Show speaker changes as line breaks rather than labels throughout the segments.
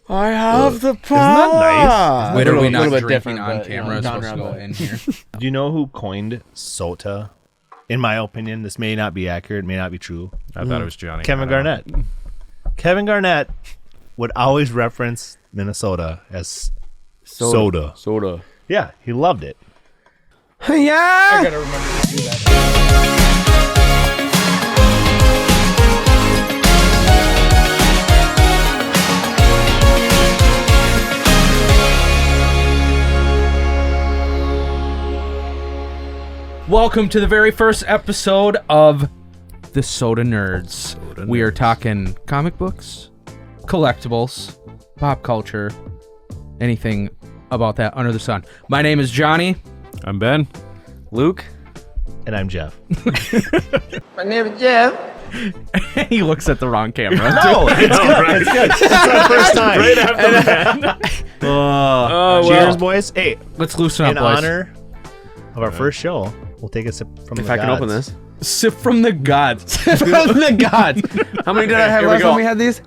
I have the power.
Isn't that nice?
Wait, are we
A
not
little bit
drinking
different,
on
but,
camera? It's supposed to go in here.
Do you know who coined Sota? In my opinion, this may not be accurate, may not be true.
I thought it was Johnny.
Kevin Garnett. Kevin Garnett would always reference Minnesota as soda.
Soda.
Yeah, he loved it.
Yeah.
I gotta remember to do that. Welcome to the very first episode of the Sota Nerds. We are talking comic books, collectibles, pop culture, anything about that under the sun. My name is Johnny.
I'm Ben.
Luke.
And I'm Jeff.
My name is Jeff.
He looks at the wrong camera.
No, it's good. It's good. It's our first time.
Right after that.
Cheers, boys. Hey,
Let's loosen up,
in
boys.
honor of our first show, we'll take a sip from the
If I can
gods.
open this.
Sip from the gods. Sip from the gods.
How many did I have
Here we
last
go.
time we had these?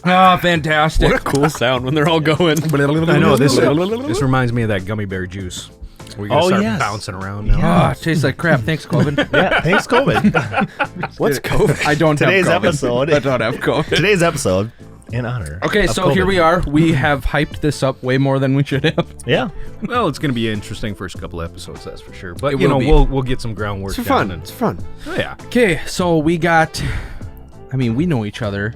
Oh, fantastic.
What a cool sound when they're all going.
I know this reminds me of that gummy bear juice. We're gonna start
yes.
bouncing around now.
Oh, it tastes like crap. Thanks, Colvin.
Yeah, thanks, COVID.
What's COVID?
I don't
Today's
have COVID.
episode.
I don't have COVID.
Today's episode, in honor.
Okay,
of
so
COVID.
here we are. We have hyped this up way more than we should have.
Yeah.
Well, it's gonna be an interesting first couple episodes, that's for sure. But
It
you
will
know,
be.
we'll get some groundwork
It's
down.
fun.
And,
It's fun.
oh yeah.
Okay, so we got, we know each other,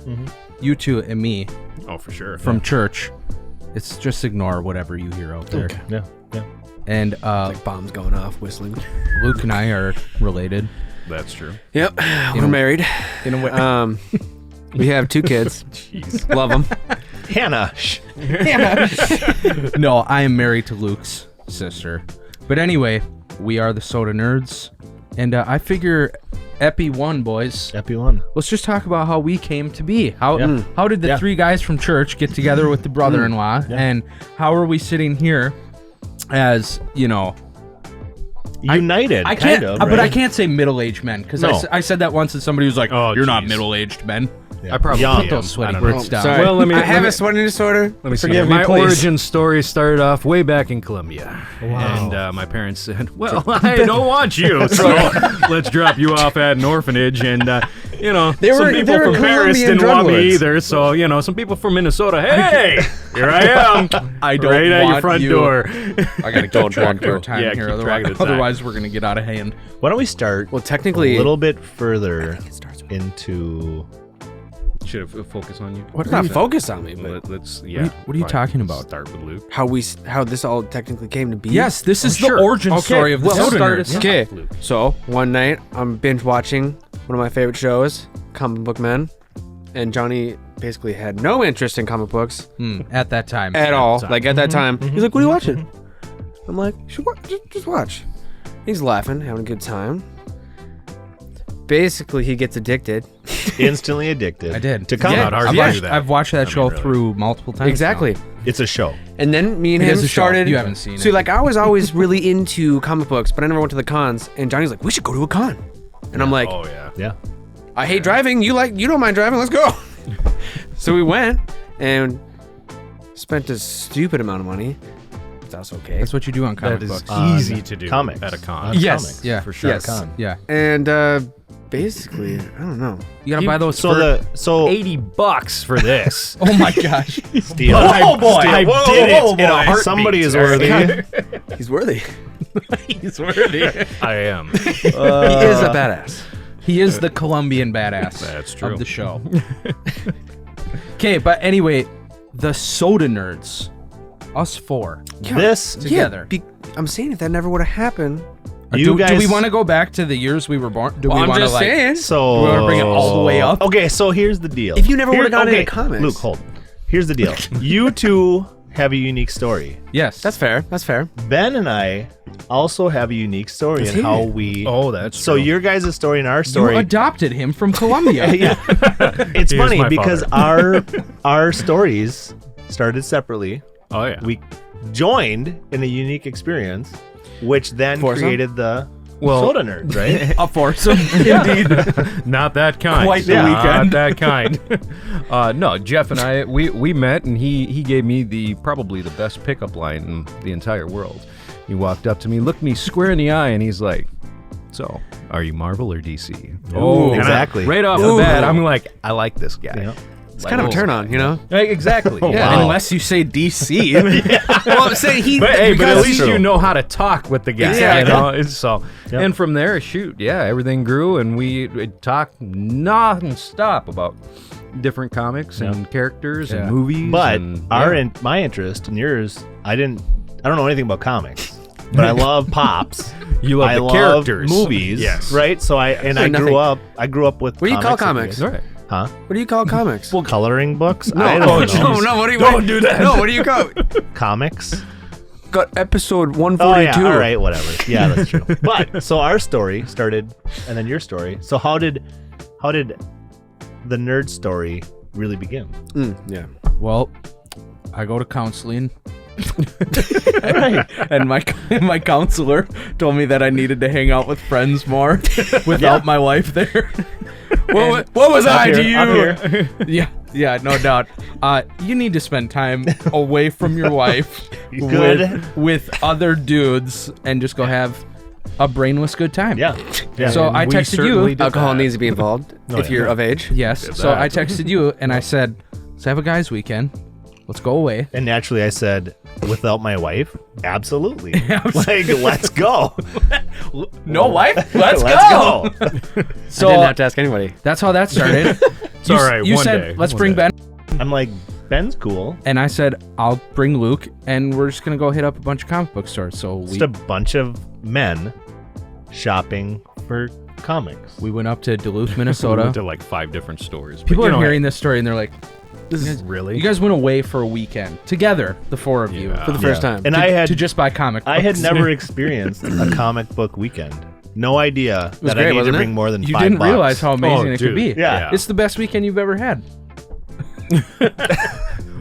you two and me,
Oh, for sure.
from church. It's just ignore whatever you hear out there.
Yeah. Yeah.
And
Like bombs going off, whistling.
Luke and I are related.
That's true.
Yep. We're married.
In a way.
We have 2 kids.
Jeez.
Love them.
Hannah.
No, I am married to Luke's sister. But anyway, we are the Sota Nerds. And I figure Epie 1, boys.
Epie 1.
Let's just talk about how we came to be. How did the
Yeah.
3 guys from church get together with the brother-in-law? And how are we sitting here as,
United,
I can't,
kind of,
but
right?
I can't say middle-aged men because
No.
I said that once and somebody was like,
Oh,
you're not
geez.
middle-aged men.
Yeah.
I probably
Young.
am.
Those sweaty
I don't know.
Brits down.
Sorry.
Well, let me-
I have
let me-
a sweating disorder.
Let me see.
Forgive me,
My
please.
origin story started off way back in Colombia.
Wow.
And my parents said, well, I don't want you, so let's drop you off at an orphanage. And, some people from Paris
Colombian
didn't
drug
want me
lords.
either. So, some people from Minnesota, hey, here I am.
I don't
right at your
want
front
you.
door.
I gotta keep track of our time
Yeah,
here,
keep track of the time.
otherwise we're gonna get out of hand.
Why don't we start
Well, technically,
a little bit further
it starts with-
into...
Should have focused on you.
It's not focused on me, but
Let's, yeah.
What are you
fine.
talking about?
Start with Luke.
how this all technically came to be.
Yes, this is
sure.
the origin
Okay,
story of the
well,
Sota
start
Nerds.
us- Okay, so one night I'm binge watching one of my favorite shows, Comic Book Men, and Johnny basically had no interest in comic books
At that time.
at all.
time.
Like at that time, he's like, "What are you watching?" I'm like, "You should just watch." He's laughing, having a good time. Basically, he gets addicted.
Instantly addicted.
I did.
To comic.
Yeah.
Not hard
I've
to
watched,
do that.
I've watched that show
really.
through multiple times.
Exactly.
now.
It's a show.
And then me and
It
him
is a show.
started.
You haven't seen
So
it.
like I was always really into comic books, but I never went to the cons. And Johnny's like, "We should go to a con." And I'm like,
Oh, yeah.
Yeah.
I hate driving. You don't mind driving. Let's go. So we went and spent a stupid amount of money. That's okay.
That's what you do on comic
That is
books.
easy to do
comics.
at a con.
On
Yes.
comics,
Yeah.
for sure.
Yes.
Con.
Yeah.
And basically, I don't know.
You gotta buy those
So
$80 for this.
Oh my gosh.
Steal.
Oh boy! I
Whoa,
did it
whoa,
in a
boy.
heartbeat.
Somebody is worthy.
He's worthy.
He's worthy.
I am.
He is a badass.
He is the Colombian badass
That's true.
of the show. Okay, but anyway, the Sota Nerds. Us 4.
This
Together.
I'm saying if that never would have happened.
You
do
guys-
we want to go back to the years we were born? Do
Well,
we
I'm
want to
just
like?
saying.
So
We wanna bring it all the way up?
Okay, so here's the deal.
If you never would've gotten
okay,
into comics.
Luke, hold. Here's the deal. You two have a unique story.
Yes,
That's fair. That's fair.
Ben and I also have a unique story
Let's
in
hear
how
it.
we.
Oh, that's
So
true.
your guys' story and our
you
story.
adopted him from Colombia.
Yeah. It's
He is
funny
my
because our stories started separately.
Oh yeah.
We joined in a unique experience, which then
Foursome?
created the Sota Nerds, right?
A foursome, indeed.
Not that kind.
Quite the
Not
weekend.
that kind. No, Jeff and I, we met, and he gave me probably the best pickup line in the entire world. He walked up to me, looked me square in the eye, and he's like, "So, are you Marvel or DC?"
Oh,
And
exactly.
right off the bat, I'm like, I like this guy.
Yeah.
It's kind of a turn on, you know?
Right, exactly.
Yeah.
Wow.
Unless you say DC.
Well, I'm saying he.
But hey, but at
because-
least you know how to talk with the guy.
Exactly.
You know? It's So, and from there, shoot, yeah, everything grew, and we talked non-stop about different comics and characters and movies.
But
and,
my interest and yours, I don't know anything about comics, but I love pops.
You love
I
the
love
characters.
movies,
Yes.
right? So I
nothing.
grew up with.
What do you call
comics
comics?
Right.
Huh?
What do you call comics?
Well, coloring books.
No,
I don't know.
no. What do you?
Don't do that.
No, what do you call?
Comics.
Got episode 142.
Oh yeah, all right, whatever. Yeah, that's true. But so our story started, and then your story. So how did the nerd story really begin?
Yeah.
Well, I go to counseling.
Right.
And my counselor told me that I needed to hang out with friends more without my wife there.
What was I to you?
Up here.
Yeah, no doubt. You need to spend time away from your wife
Good.
with other dudes and just go have a brainless good time.
Yeah. Yeah.
So I
we
texted
certainly
you.
did
Alcohol
that.
needs to be involved if you're of age.
Yes. So I texted you and I said, let's have a guys' weekend. Let's go away.
And naturally, I said, without my wife, absolutely. Like, let's go.
No wife? Let's
go.
So
I didn't have to ask anybody.
that's how that started.
It's all right.
You
one
said,
day.
let's
One
bring
day.
Ben.
I'm like, Ben's cool.
And I said, I'll bring Luke, and we're just going to go hit up a bunch of comic book stores. So
Just a bunch of men shopping for comics.
we went up to Duluth,
We
Minnesota.
went to like 5 different stores.
People
But,
are
you know,
hearing this story, and they're like,
Really?
you guys went away for a weekend together, the four of you,
Yeah.
For the first time.
And
to,
I had
to just buy comic books.
I had never experienced a comic book weekend. No idea that
great,
I need to
wasn't it?
bring more than
You
$5.
didn't realize how amazing
Oh,
it could
dude.
be.
Yeah.
It's the best weekend you've ever had.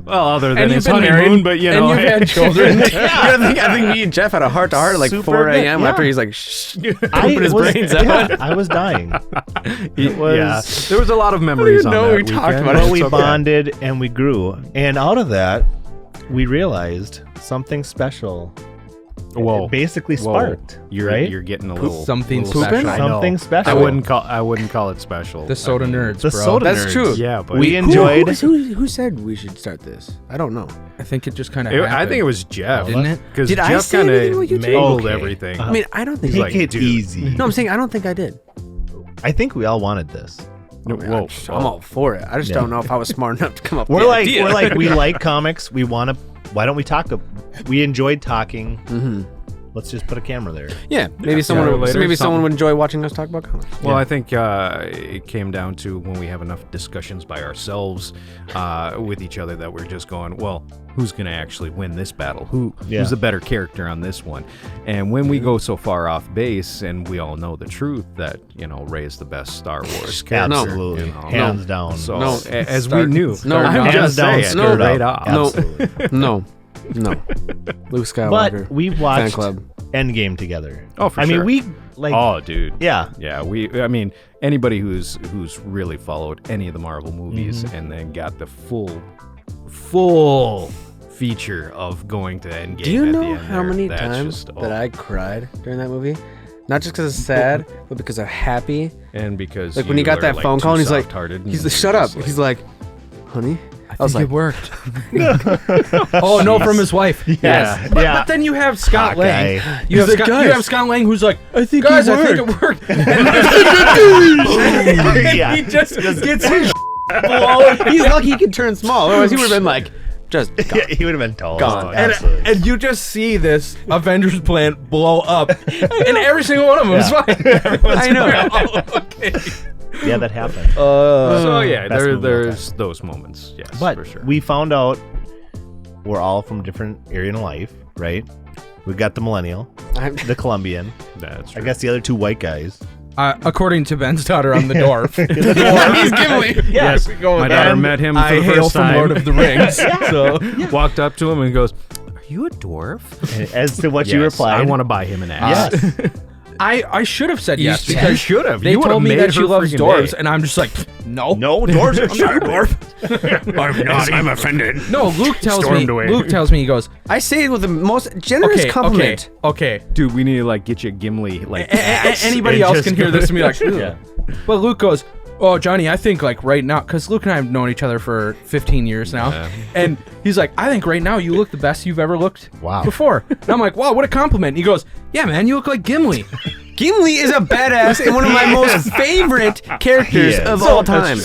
Well, other than
And
his
you've been
honeymoon,
married,
but you
and
know,
you've had children.
I think me and Jeff had a heart to heart at like
Super
4 a.m.
good,
after
yeah.
he's like, shh,
I
pooping his
was-
brains
yeah,
out.
I was dying. It was.
yeah, there was a lot of memories on
know
that
we talked
weekend,
about it.
but
But we
it's okay.
bonded and we grew. And out of that, we realized something special.
Whoa.
It basically
Whoa.
sparked. right?
You're getting a little
Something
little
special.
I know.
Something special.
I wouldn't call it special.
The Sota Nerds,
The
bro.
Sota
That's
Nerds.
true.
Yeah, but
We enjoyed.
Who said we should start this? I don't know.
I think it just kind of
I think it was Jeff,
Didn't it?
Because
Did I
Jeff
say
kind
anything about
of
you two?
mangled
Okay.
everything.
I mean, I don't think.
Take
like,
it
dude.
easy.
No, I'm saying I don't think I did.
I think we all wanted this.
No, whoa,
I'm all for it. I just don't know if I was smart enough to come up with
We're
the
like,
idea.
we like comics. We want to. Why don't we talk? We enjoyed talking.
Mm-hmm.
Let's just put a camera there.
Yeah, maybe
sooner or later,
someone
something.
would enjoy watching us talk about comics.
Well, I think it came down to when we have enough discussions by ourselves with each other that we're just going, well, who's going to actually win this battle? Who's the better character on this one? And when we go so far off base, and we all know the truth that Rey is the best Star Wars character,
Absolutely,
you know.
hands down.
So
No.
as we knew,
No,
I'm
hands
just
down,
saying,
straight
right
up.
off.
Absolutely.
No, Luke Skywalker.
But we
fan
watched
club.
Endgame together.
Oh, for
I
sure.
we like.
Oh, dude.
Yeah.
Yeah, I mean, anybody who's really followed any of the Marvel movies and then got the full feature of going to Endgame.
Do you
at the
know
end
how
there,
many
that's
times
just,
that I cried during that movie? Not just because it's sad, but because I'm happy.
and because
Like when he
you
got
are,
that
like,
phone
too
call and he's like,
soft-hearted
he's
and
like, shut up.
just like-
He's like, honey. I was
think
like,
it worked. Oh no, from his wife.
Yes.
But,
Yeah.
but then you have Scott Lang.
Hawkeye.
You have,
He's like,
Scott, you
"Guys,
have Scott Lang who's like,
I think
guys, I think it worked. And
Yeah.
he just gets his blown.
he's lucky he can turn small. Otherwise, he would have been like, just gone.
Yeah, he would have been told.
Gone.
Absolutely.
And you just see this Avengers plant blow up, and every single one of them is fine.
I know.
Oh, okay.
Yeah, that happened.
So yeah,
Best movie of all
there's those moments. Yes,
But
for sure.
we found out we're all from different area in life, right? We got the millennial,
I'm-
the Colombian.
That's
I
true.
guess the other two white guys.
According to Ben's daughter on the dwarf.
He's Gimli.
Yes, my daughter met him for
I
the
hail
first
from
time.
Lord of the Rings. So
Walked up to him and goes, "Are you a dwarf?"
As to what you
Yes,
replied.
I want to buy him an axe.
Yes.
I should have said yes
You
because
should have.
they
You would've
told me
made
that she
her
loves
friggin'
dwarves,
day.
and I'm just like, no.
No, doors are
I'm not. I'm offended.
No, Luke tells
Stormed
me.
away.
Luke tells me he goes,
I say it with the most generous compliment.
okay.
Dude, we need to like get you a Gimli. Like
Anybody
and
else
just
can hear
go-
this and be like, "Ugh."
Yeah.
But Luke goes, oh, Johnny, I think like right now, because Luke and I have known each other for 15 years now,
Yeah.
and he's like, I think right now you look the best you've ever looked
Wow.
before. And I'm like, wow, what a compliment. And he goes, yeah, man, you look like Gimli.
Gimli is a badass and one of my most favorite characters
He is.
of all time.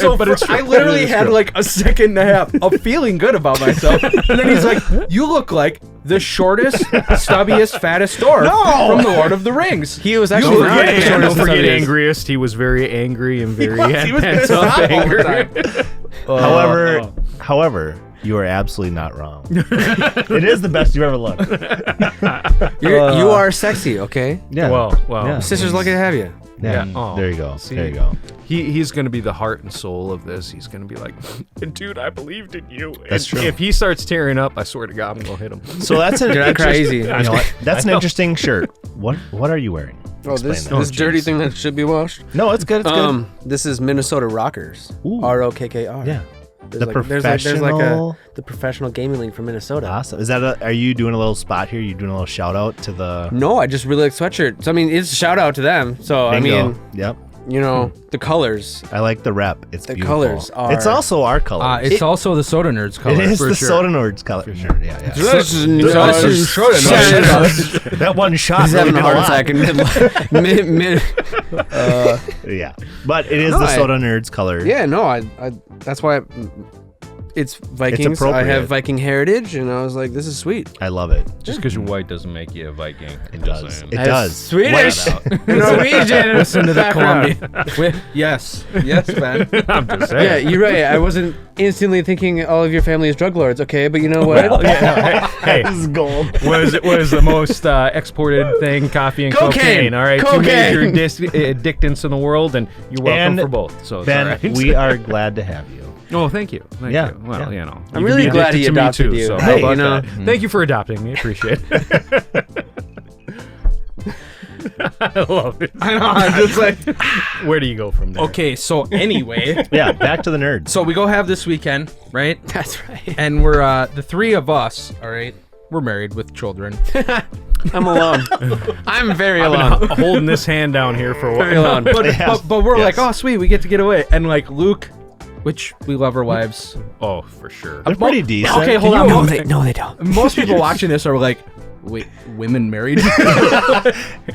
I literally had like a second and a half of feeling good about myself. And then he's like, you look like the shortest, stubbiest, fattest dwarf from the Lord of the Rings.
He was
You
actually
look
not
like
the
the
shortest
Don't
of
forget
these.
angriest. He was very angry and very
He was
pent
pissed
up
off all the
anger.
time.
However, you are absolutely not wrong. It is the best you've ever looked.
You are sexy, okay?
Yeah.
Well,
Yeah.
Sister's lucky to have you.
Yeah.
Oh,
There you go.
see.
There you go.
He's gonna be the heart and soul of this. He's gonna be like, dude, I believed in you.
That's
And
true.
If he starts tearing up, I swear to God, I'm gonna hit him.
So that's an
Dude, I'm crazy.
You know what? That's an interesting shirt. What are you wearing?
Oh, this
Explain that.
dirty thing that should be washed.
No, it's good. It's good.
This is Minnesota Rockers.
Ooh.
ROKKR.
Yeah.
There's
The
like, there's like
professional-
the professional gaming league from Minnesota.
Awesome. Is that are you doing a little spot here? You doing a little shout out to the
No, I just really like sweatshirts. So, I mean, it's a shout out to them. So I
Bingo.
mean,
Yep.
you know, the colors.
I like the rep. It's
The
beautiful.
colors are-
It's also our color.
It's also the Sota Nerds color.
it is
for
the
sure.
Sota Nerds color. For sure. Yeah.
This is Sota Nerds.
That one shot.
He's
really
having a
did
heart
lot.
attack in mid.
Yeah, but it is
No,
the
I-
Sota Nerds color.
Yeah, no, I that's why it's Vikings. I
appropriate.
have Viking heritage, and I was like, this is sweet.
I love it.
Just because you're white doesn't make you a Viking.
It does. It
I have
does.
Swedish,
Flat
Norwegian.
Listen to the
background.
Colombian. Yes, Ben.
I'm just
Yeah,
saying.
you're right. I wasn't instantly thinking all of your family is drug lords. Okay, but you know what?
Hey,
This is gold.
was the most exported thing coffee and
Cocaine.
All right,
Cocaine.
two major addictants in the world, and you're welcome
And
for both. So it's
Ben,
all right.
we are glad to have you.
Oh, thank you. Thank
Yeah,
you. Well,
yeah.
you know,
I'm
you
really
can be
glad he
addicted to me
adopted
too,
you.
So
Hey,
how about
you know.
that? Thank you for adopting me. Appreciate it. I love it.
I know. I'm just like,
Where do you go from there?
okay. So anyway,
Yeah, back to the nerds.
so we go have this weekend, right?
That's right.
And we're the three of us. All right, we're married with children.
I'm alone. I'm very
I've
alone.
been holding this hand down here for a
Very
while.
alone.
But we're
Yes.
like, oh sweet, we get to get away. And like Luke, which we love our wives.
Oh, for sure.
They're pretty decent.
Okay, hold
Can
on.
you-
No, they don't.
Most people watching this are like, wait, women married?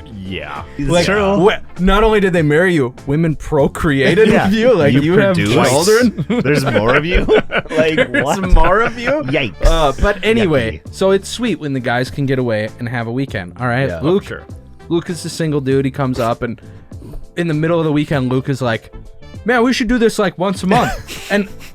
Yeah.
It's
Like,
true.
not only did they marry you, women procreated
Yeah.
with you. Like you have
produce.
children.
There's more of you. Like what?
There's more of you.
Yikes.
But anyway, so it's sweet when the guys can get away and have a weekend. All right,
Yeah.
Luke.
Sure.
Luke is a single dude. He comes up and in the middle of the weekend, Luke is like, "Man, we should do this like once a month."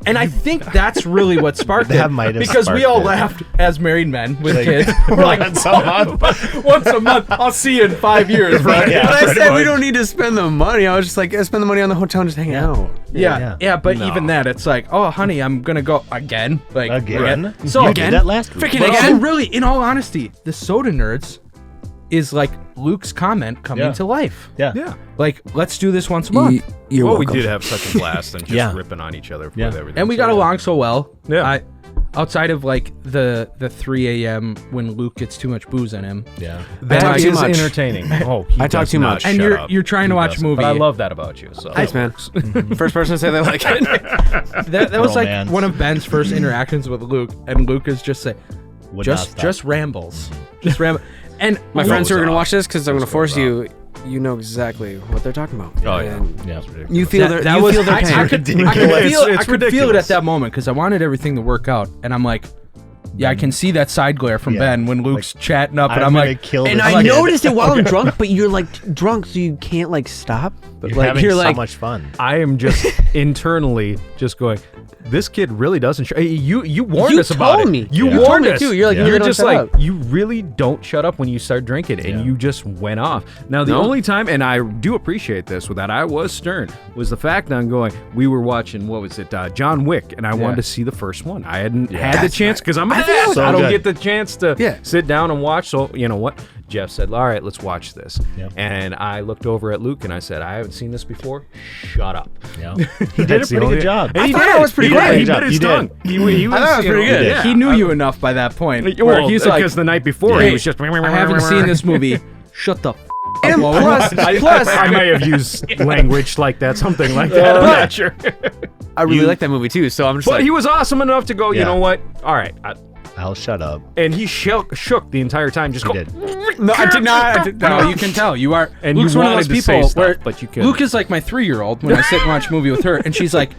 and I think that's really what sparked
That
it.
might have
because we
sparked
all
it.
laughed as married men with
Like,
kids. We're like,
once a month.
once a month. I'll see you in 5 years, right?
Yeah.
But I
pretty
said we
much.
don't need to spend the money. I was just like, spend the money on the hotel and just hang out.
Yeah. But
No.
even that, it's like, oh, honey, I'm gonna go again. Like
Again?
So
You
again,
did that last week.
Freaking
but
again?
also really, in all honesty, the Sota Nerds is like Luke's comment coming
Yeah.
to life.
Yeah.
Yeah.
Like, let's do this once a month.
You're
Well,
welcome.
we did have such a blast and just
Yeah.
ripping on each other
Yeah.
with everything.
And we
so,
got
yeah.
along so well.
Yeah.
Outside of like the 3 a.m. when Luke gets too much booze in him.
Yeah.
I talk
That
too
is
much.
entertaining. Oh, he
I talk
does
too
not
much.
And
shut
you're
up.
trying to
He
watch a
doesn't.
movie.
But I love that about you. So
Thanks, man. First person to say they like it.
That was like
Romance.
one of Ben's first interactions with Luke, and Luke is just saying,
Would not stop.
just rambles, just ramble. And
My
What
friends who
was
are gonna
off?
watch this, because I'm gonna
What's
force
going
you. You know exactly what they're talking about.
Oh, yeah.
And
Yeah.
you feel their
that
you
was
feel their
I,
pain.
I could
Ridiculous.
feel
It's
I could feel it
ridiculous.
at that moment because I wanted everything to work out, and I'm like, yeah, I can see that side glare from
Yeah.
Ben when Luke's chatting up, and I'm
gonna
like,
kill
And
this
I
kid.
noticed it while I'm drunk, but you're like drunk, so you can't like stop. But
You're
like
having
you're
so
like,
much fun.
I am just internally just going, this kid really doesn't. You warned
You
us about
told
it.
me.
You
You
warned
told me
us.
too. You're like,
you're
"You don't
just
shut
like,
up."
you really don't shut up when you start drinking, and you just went off. Now the
No.
only time, and I do appreciate this, with that I was stern, was the fact that I'm going. We were watching what was it, John Wick, and I wanted to see the first one. I hadn't had the chance because I'm an ass.
so
I don't
good.
get the chance to
Yeah.
sit down and watch. So you know what? Jeff said, all right, let's watch this.
Yep.
And I looked over at Luke and I said, I haven't seen this before. Shut up.
Yeah. He did a pretty good job.
And he
thought
did.
that was pretty
He
good.
did. He
Good job.
bit his
You did.
tongue. He was,
thought it was
you know,
pretty good.
yeah.
He knew you enough by that point. Where
Well,
he's like,
because the night before
hey,
he was just.
I haven't seen this movie. Shut the f
And
up.
plus,
I may have used language like that, something like that. I'm not sure.
I really like that movie too. So I'm just
But
like,
he was awesome enough to go, you
Yeah.
know what? All right.
I'll shut up.
And he shook the entire time. Just
He
go.
did.
no, I did not.
No, you can tell. You are.
And
Luke's
you
one of
wanted
those
to say
people
stuff,
where
but you couldn't.
Luke is like my 3-year-old when I sit and watch a movie with her, and she's like,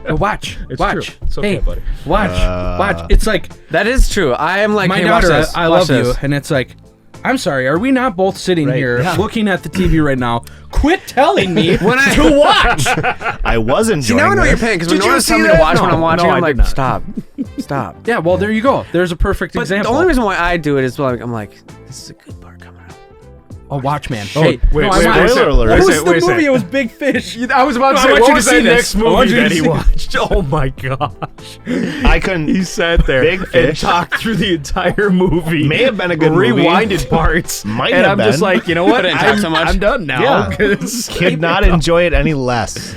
"Oh, watch,
It's
watch,
true. It's okay,
hey,
buddy.
watch, watch." It's like
That is true. I am like,
my
hey, watch
daughter,
this.
I
watch
love you,
this.
and it's like, I'm sorry, are we not both sitting
Right,
here
yeah.
looking at the TV right now? Quit telling me
When I-
to watch.
I was
See,
enjoying
now I know
this.
you're paying because when
Did
no
you
one's
see
telling me to
that?
watch when
No,
I'm watching,
no, I
I'm
did
like,
not.
stop, stop.
Yeah, well, there you go. There's a perfect
But
example.
the only reason why I do it is like I'm like, this is a good part coming up.
Oh, watch, man.
Oh,
Hey,
wait,
no,
wait,
I'm
wait,
Spoiler
wait,
alert.
What
wait,
was the
wait,
movie? It was Big Fish.
I was about to
No,
say,
I want
what
you
was
to see
that
this.
next
I want
movie
you to
that he
see-
watched? Oh my gosh.
I couldn't.
He sat there
Big
and
Fish.
talked through the entire movie.
May have been a good movie.
Rewinded parts.
Might
and
have
I'm just
been.
like, you know what?
But it didn't talk so much.
I'm done now.
Yeah.
'cause-
Could not enjoy it any less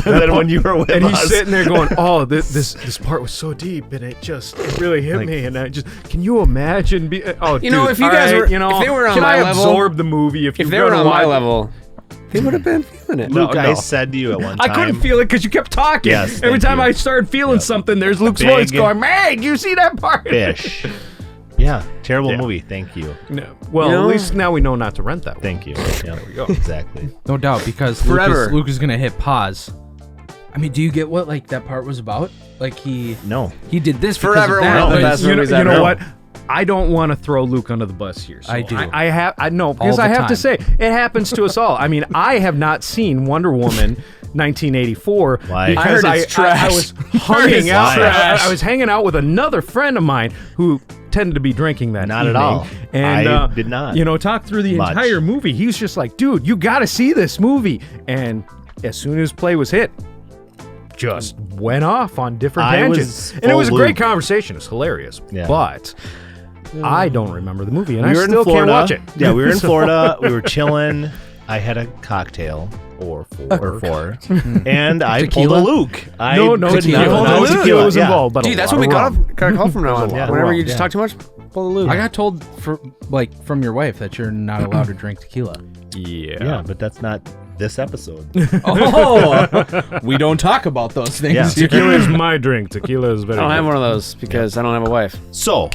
than when you were with
And he's
us.
sitting there going, "Oh, this part was so deep, and it really hit me." And I just, can you imagine? Oh,
You know,
dude,
if you
all
guys
right,
were-
you know,
if they were on
can
my
I
level-
absorb the movie? If
If they were on my level, they would have been feeling it.
Luke,
No,
I
no.
said to you at one
I
time.
couldn't feel it because you kept talking.
Yes,
Every
thank
time
you.
I started feeling something, there's Luke's
Big
voice going, "Hey, do you see that part?"
Fish. Yeah, terrible
Yeah.
movie. Thank you.
No. Well,
You know-
at least now we know not to rent that one.
Thank you. Yeah,
we go.
Exactly.
No doubt, because
Forever.
Luke is gonna hit pause. I mean, do you get what like that part was about? Like he
No.
did this
Forever
because of
one of
that.
the
but
best
You know,
movies
you
ever.
know what? I don't want to throw Luke under the bus here. So
I do.
I know because
the
I have
time.
to say it happens to us all. I mean, I have not seen Wonder Woman 1984
Why?
because
I heard it's
I
trash.
was
I heard
hanging
it's
out.
trash.
I was hanging out with another friend of mine who tended to be drinking that
Not at
evening.
all.
And
I did not.
You know, talk through the
Much.
entire movie. He's just like, dude, you got to see this movie. And as soon as play was hit, just went off on different
I was
tangents. And it was a
full
great
Luke.
conversation. It was hilarious.
Yeah.
But I don't remember the movie, and
We
I
were in
still
Florida.
can't watch it.
Yeah, we were in Florida. We were chilling. I had a cocktail
Or
or four, and I pulled
Tequila?
a Luke. I
No
could
tequila.
not-
No
not
tequila was
yeah.
involved, but
Dude,
a
that's
lot
what we
of rum.
got a call from now on.
a lot of
Whenever
rum,
you just
yeah.
talk too much, pull the Luke.
I got told from your wife that you're not allowed to drink tequila.
Yeah, but that's not this episode.
Oh, we don't talk about those things.
Yeah.
here.
Tequila is my drink. Tequila is very
I don't have
good.
one of those because I don't have a wife.
So,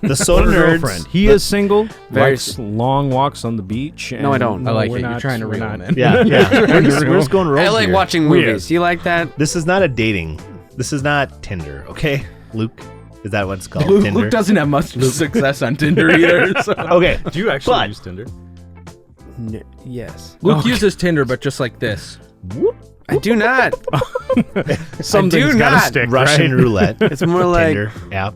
the Sota
Or
Nerds.
girlfriend. He is single,
Very
likes long walks on the beach.
No, I don't.
I like
we're
it. You're
not-
trying to
we're
reel
not-
him in.
Yeah, yeah. We're just going rogue
I like
here.
watching
Weird.
movies. You like that?
This is not a dating. This is not Tinder, okay? Luke, is that what it's called?
Luke,
Tinder.
Luke doesn't have much success on Tinder either. So.
Okay,
Do you actually
But-
use Tinder?
Yes.
Luke uses Tinder, but just like this.
I do not.
Something's
do
gotta
not.
stick,
Russian
right?
roulette.
It's more like
Tinder app.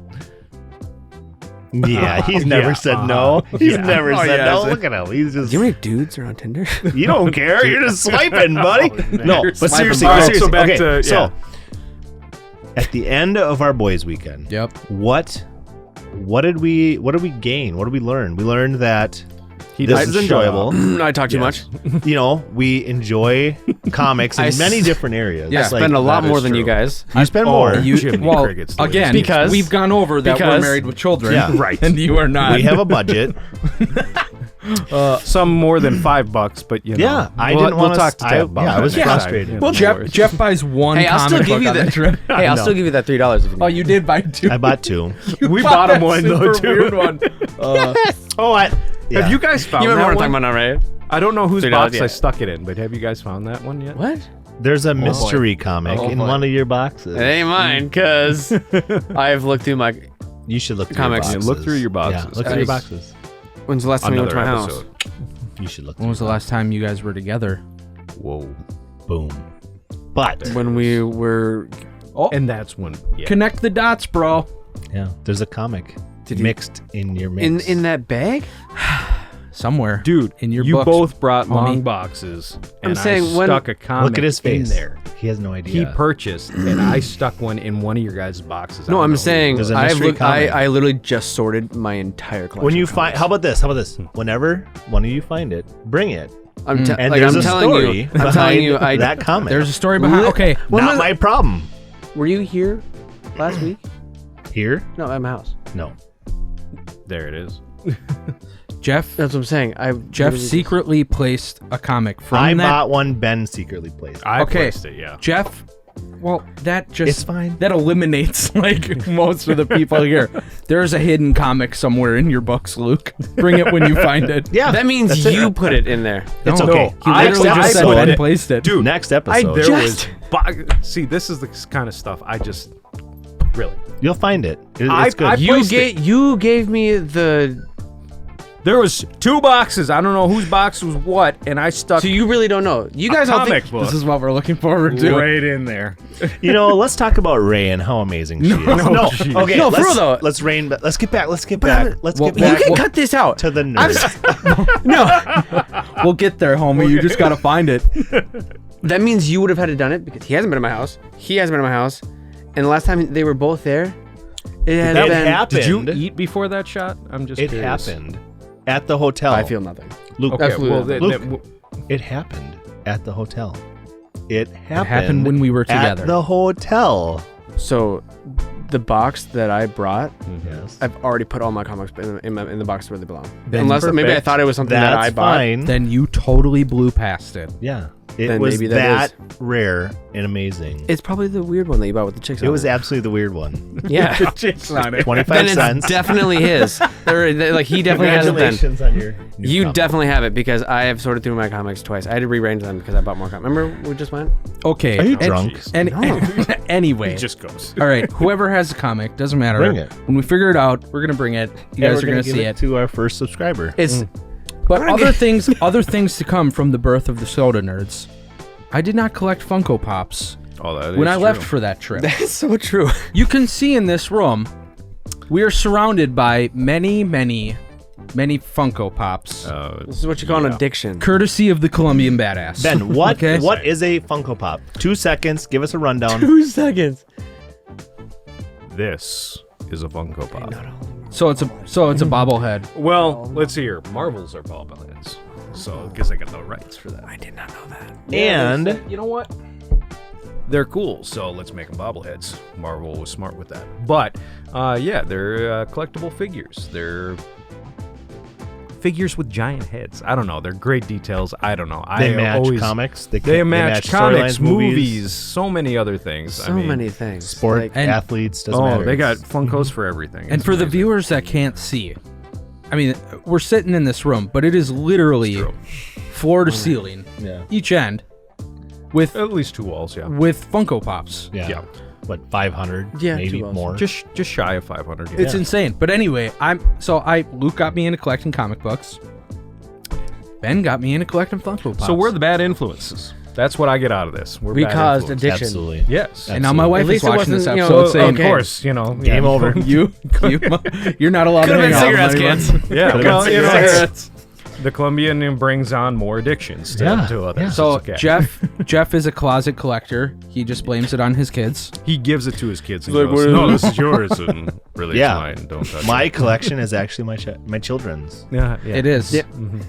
Yeah, he's never said no. He's never
Oh,
said
yeah,
no.
so-
Look at him. He's just.
Do you know how many dudes are on Tinder?
You don't care. You're just swiping, buddy. No,
You're
but
swiping.
seriously,
All right,
seriously.
so back
okay,
to-
so
yeah.
at the end of our boys' weekend,
Yep.
what did we gain? What did we learn? We learned that this
doesn't
is
shut
enjoyable.
I talk too
Yes.
much.
You know, we enjoy comics in
I
many
s-
different areas.
Yeah.
I spend a lot
that
more
is
than you
true.
guys.
You spend
Oh,
more.
you- Jiminy Cricket's the way
again,
it is.
Because-
we've gone over that we're
because-
married with children.
Yeah.
Right.
And you are not.
We have a budget.
Some more than $5, but you know.
Yeah, I
we'll,
didn't
we'll
want
talk to Tab about
I was
that.
frustrated.
Yeah,
Well,
no
Jeff
worries.
Jeff buys one
Hey, I'll still
comic
give
book
you
on
the.
that trip.
Hey, I'll
No.
still give you that $3 if you need.
Oh, you did buy two.
I bought two.
We
bought
bought him
that
one though
super
too.
weird one.
Oh,
Have you guys found
You remember
that
what I'm
one?
talking about now, right?
I don't know whose
$3,
box
yeah.
I stuck it in, but have you guys found that one yet?
What?
There's a mystery comic
Oh,
in
boy.
one of your boxes.
It ain't mine, because I've looked through my.
You should look through
Comics.
your
Yeah,
boxes.
look through your boxes.
Yeah, look through your
Nice.
boxes.
When's the last time you went to my
Another
house?
episode.
You should look.
When was the last time you guys were together?
Whoa.
Boom. But
When we were
Oh,
And that's when
connect the dots, bro.
Yeah, there's a comic
Did you-
mixed in your mix.
In that bag?
Somewhere,
dude,
in your
you
books,
both brought
homie.
long boxes, and
saying
I
when-
stuck a comic
Look at his face.
in there.
He has no idea.
He purchased, and I stuck one in one of your guys' boxes. I
No,
don't
I'm
know
saying
There's a
I
mystery comic.
literally just sorted my entire collection.
when you
of
find,
comics.
how about this? How about this? Whenever one of you find it, bring it.
I'm te-
And
like,
there's
I'm
a
telling
story
you, I'm telling you,
behind that comic.
There's a story behind. Okay,
When
not
was-
my problem.
Were you here last week?
Here?
No, at my house.
No.
There it is.
Jeff.
That's what I'm saying.
Jeff secretly placed a comic from
I
that.
bought one Ben secretly placed.
I
Okay.
placed it. Yeah.
Jeff. Well, that just
It's fine.
that eliminates like most of the people here. There's a hidden comic somewhere in your books, Luke. Bring it when you find it.
Yeah.
That means
that's it.
you put it in there.
It's
No,
okay.
He
I
literally just said
episode-
Ben placed it.
Dude,
Next episode.
There
Just-
see, this is the kind of stuff I just really.
You'll find it.
I-
It's good.
I-
You
placed it.
gave me the.
There was 2 boxes. I don't know whose box was what, and I stuck
So you really don't know. You guys all
comic
think.
book
This is what we're looking forward to.
right in there.
You know, let's talk about Ray and how amazing she is. No,
geez.
okay.
No, for
let's,
real though.
Let's get back. Let's get back. Let's
well,
get
You
back
can cut this out.
to the nerds.
No,
We'll get there, homie. You just gotta find it.
that means you would have had to done it because he hasn't been in my house. He hasn't been in my house, and the last time they were both there, it has
It
been.
happened.
Did you eat before that shot? I'm just
It
curious.
happened at the hotel.
I feel nothing.
Luke,
Okay,
Absolutely.
well,
Luke. It happened at the hotel. It happened.
happened when we were together.
At the hotel.
So, the box that I brought,
Yes.
I've already put all my comics in the box where they belong.
Then
Unless maybe I
perfect.
thought it was something that I
That's
bought.
fine.
Then you totally blew past it.
Yeah. It
Then
was
maybe that
that rare and amazing.
It's probably the weird one that you bought with the chicks.
It
on
was absolutely the weird one.
yeah.
25
Then it's
cents.
definitely his. Like he definitely has it then.
Congratulations on your new
You
comic.
definitely have it because I have sorted through my comics twice. I had to rearrange them because I bought more comics. Remember we just went?
Okay.
Are you
and-
drunk?
And, anyway.
It just goes.
All right. Whoever has a comic, doesn't matter.
Bring it.
When we figure it out, we're gonna bring it. You
And
guys
we're
are gonna
give
see it.
to our first subscriber.
It's
But other things to come from the birth of the Sota Nerds. I did not collect Funko Pops
Oh, that
when
is
I left
true.
for that trip.
that's so true.
You can see in this room, we are surrounded by many, many, many Funko Pops,
This is what you call an addiction.
courtesy of the Colombian Badass.
Ben, what
Okay.
what is a Funko Pop? 2 seconds. Give us a rundown.
2 seconds.
This is a Funko Pop.
So it's a bobblehead.
Well, let's see here. Marvels are bobbleheads. So, because I got no rights for that.
I did not know that.
And
You know what?
They're cool, so let's make them bobbleheads. Marvel was smart with that. But, yeah, they're collectible figures. They're figures with giant heads. I don't know. They're great details. I don't know.
they
I
match
always,
comics.
They match comics,
storylines,
movies, so many other things.
So
I mean,
many things.
sport,
Like,
And-
athletes. Doesn't
Oh,
matter.
they got Funkos for everything.
And
It's
for the
amazing.
viewers that can't see, I mean, we're sitting in this room, but it is literally
True.
floor to ceiling,
Yeah.
each end, with
At least 2 walls, yeah.
Funko Pops.
Yeah.
Yeah.
What, 500?
Yeah,
maybe
2
more.
Just shy of 500. Yeah.
It's insane. But anyway, Luke got me into collecting comic books. Ben got me into collecting Funko Pops.
So we're the bad influences. That's what I get out of this. We're
We
bad
caused
influences.
addiction.
Absolutely.
Yes.
and now my wife
At
is
least it
watching this
wasn't, you know,
episode
So,
saying,
of course, you know.
Game over.
you're not allowed to
Could've
hang
been
out
cigarettes,
with anyone."
kids.
Yeah,
Could've
well,
been
you know,
cigarettes.
the Colombian brings on more addictions to others.
yeah.
So
It's okay.
Jeff is a closet collector. He just blames it on his kids.
he gives it to his kids and
Like,
goes,
what-
"No, this is yours," and really,
Yeah.
it's mine. Don't touch
My
it.
collection is actually my children's.
Yeah, yeah.
It is.
Yeah.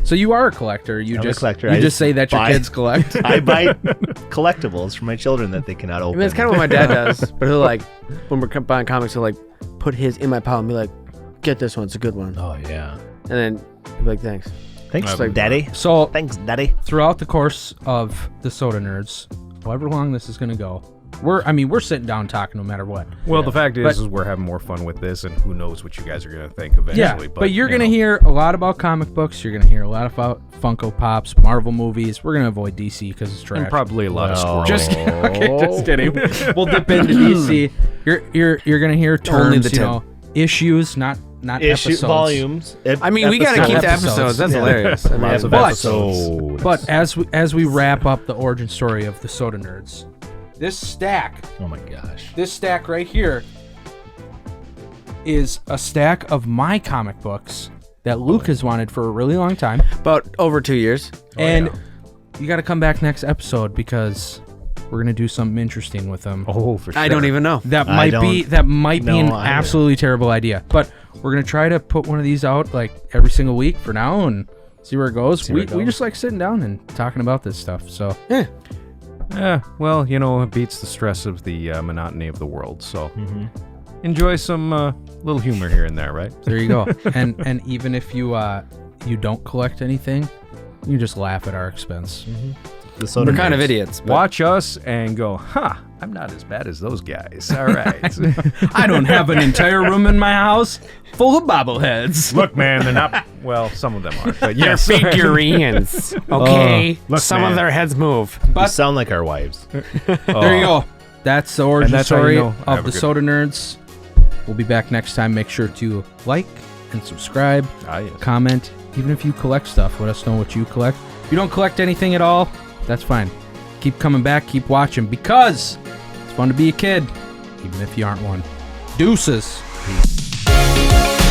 So you are a collector. You
I'm a
just
collector.
You
I
just
just
say that your
buy-
kids collect.
I buy collectibles for my children that they cannot
I
open.
mean, it's kind of what my dad does. But he'll like, when we're buying comics, he'll like put his in my pile and be like, "Get this one, it's a good one."
Oh yeah.
And then he'll be like, "Thanks."
Thanks,
like-
Daddy.
So
Thanks, Daddy.
throughout the course of the Sota Nerds, however long this is gonna go, we're sitting down talking no matter what.
Well, the fact
But-
is we're having more fun with this, and who knows what you guys are going to think eventually.
Yeah, but you're gonna hear a lot about comic books. You're gonna hear a lot about Funko Pops, Marvel movies. We're gonna avoid DC because it's trash.
and probably a lot of
No.
squirrels.
Just kidding. We'll dip into DC. You're gonna hear terms,
Only the
you know, issues, not
Issue
episodes.
volumes.
I mean, we gotta keep the
Episodes.
episodes. That's
Yeah.
hilarious. I mean,
Lots of
But-
episodes.
But as we wrap up the origin story of the Sota Nerds, This stack
Oh my gosh.
right here is a stack of my comic books that Luke has wanted for a really long time.
About over 2 years.
And you got to come back next episode because we're going to do something interesting with them.
Oh, for sure.
I don't even know.
That
I
might be
know
an
either.
absolutely terrible idea. But we're going to try to put one of these out like every single week for now and see where it goes. We just like sitting down and talking about this stuff. So
Yeah, well, you know, it beats the stress of the monotony of the world. So enjoy some little humor here and there, right?
there you go. and even if you don't collect anything, you just laugh at our expense.
The Sota
We're kind of
Nerds.
idiots. But
Watch us and go, I'm not as bad as those guys. All right.
I don't have an entire room in my house full of bobbleheads.
Look, man, they're not, well, some of them are. But
they're
yes.
figurines. Okay.
Look,
Some
man.
of their heads move.
You sound like our wives.
There you go. That's the origin
that's how you
story
know I
of
have a
the
good-
Sota Nerds. We'll be back next time. Make sure to like and subscribe,
Yes.
comment. Even if you collect stuff, let us know what you collect. If you don't collect anything at all, that's fine. Keep coming back, keep watching, because it's fun to be a kid, even if you aren't one. Deuces.
Peace.